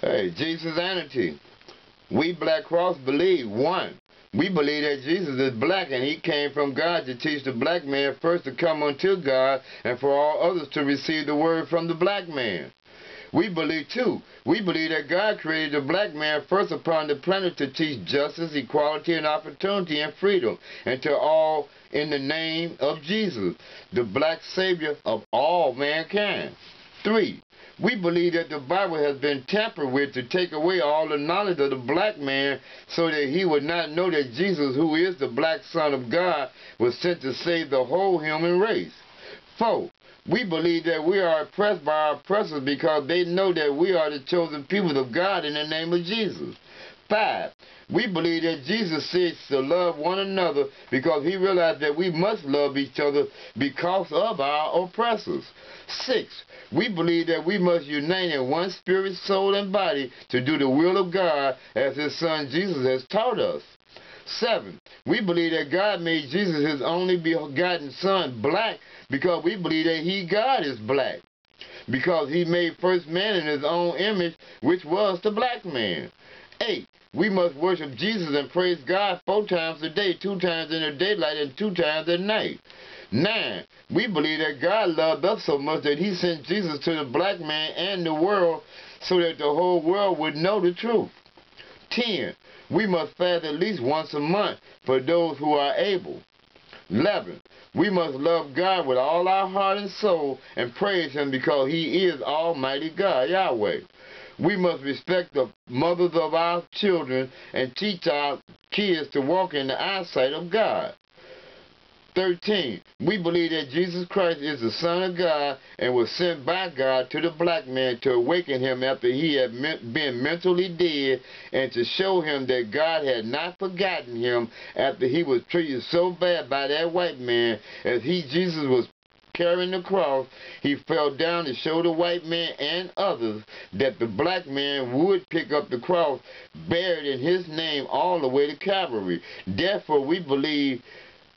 Hey, Jesus-anity. We Black Cross believe, one, we believe that Jesus is black and he came from God to teach the black man first to come unto God and for all others to receive the word from the black man. We believe, two, we believe that God created the black man first upon the planet to teach justice, equality, and opportunity and freedom, and to all in the name of Jesus, the black savior of all mankind. Three, we believe that the Bible has been tampered with to take away all the knowledge of the black man so that he would not know that Jesus, who is the black Son of God, was sent to save the whole human race. 4. We believe that we are oppressed by our oppressors because they know that we are the chosen people of God in the name of Jesus. 5. We believe that Jesus says to love one another because he realized that we must love each other because of our oppressors. 6. We believe that we must unite in one spirit, soul, and body to do the will of God as his son Jesus has taught us. 7. We believe that God made Jesus his only begotten son black because we believe that he, God, is black. Because he made first man in his own image, which was the black man. 8. We must worship Jesus and praise God 4 times a day, 2 times in the daylight and 2 times at night. 9. We believe that God loved us so much that he sent Jesus to the black man and the world so that the whole world would know the truth. 10. We must fast at least once a month for those who are able. 11. We must love God with all our heart and soul and praise him because he is Almighty God, Yahweh. We must respect the mothers of our children and teach our kids to walk in the eyesight of God. 13. We believe that Jesus Christ is the Son of God and was sent by God to the black man to awaken him after he had been mentally dead and to show him that God had not forgotten him after he was treated so bad by that white man. As Jesus was carrying the cross, he fell down to show the white man and others that the black man would pick up the cross, bear it in his name all the way to Calvary. Therefore, we believe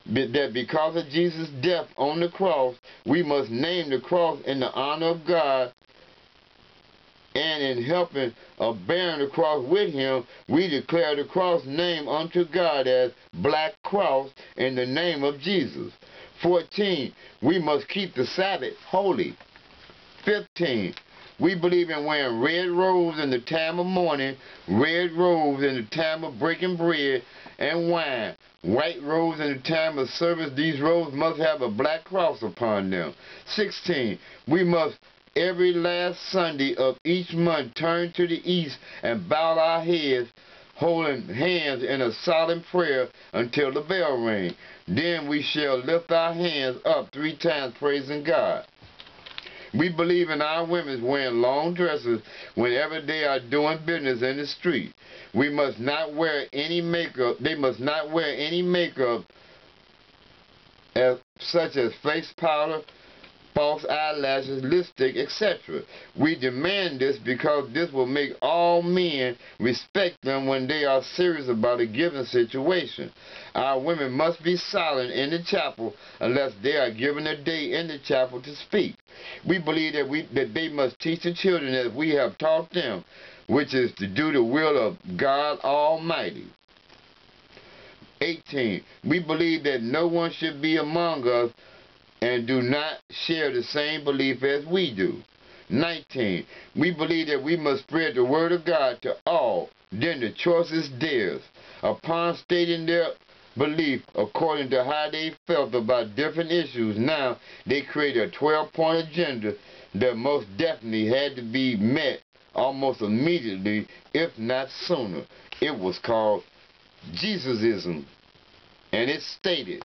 that because of Jesus' death on the cross, we must name the cross in the honor of God, and in helping of bearing the cross with him, we declare the cross name unto God as Black Cross in the name of Jesus. 14. We must keep the Sabbath holy. 15. We believe in wearing red robes in the time of mourning, red robes in the time of breaking bread and wine, white robes in the time of service. These robes must have a black cross upon them. 16. We must every last Sunday of each month turn to the east and bow our heads, holding hands in a solemn prayer until the bell ring. Then we shall lift our hands up 3 times praising God. We believe in our women wearing long dresses whenever they are doing business in the street. We must not wear any makeup. They must not wear any makeup such as face powder, false eyelashes, lipstick, etc. We demand this because this will make all men respect them when they are serious about a given situation. Our women must be silent in the chapel unless they are given a day in the chapel to speak. We believe that they must teach the children as we have taught them, which is to do the will of God Almighty. 18. We believe that no one should be among us and do not share the same belief as we do. 19. We believe that we must spread the word of God to all, then the choice is theirs. Upon stating their belief according to how they felt about different issues, now they create a 12-point agenda that most definitely had to be met almost immediately, if not sooner. It was called Jesusism, and it stated,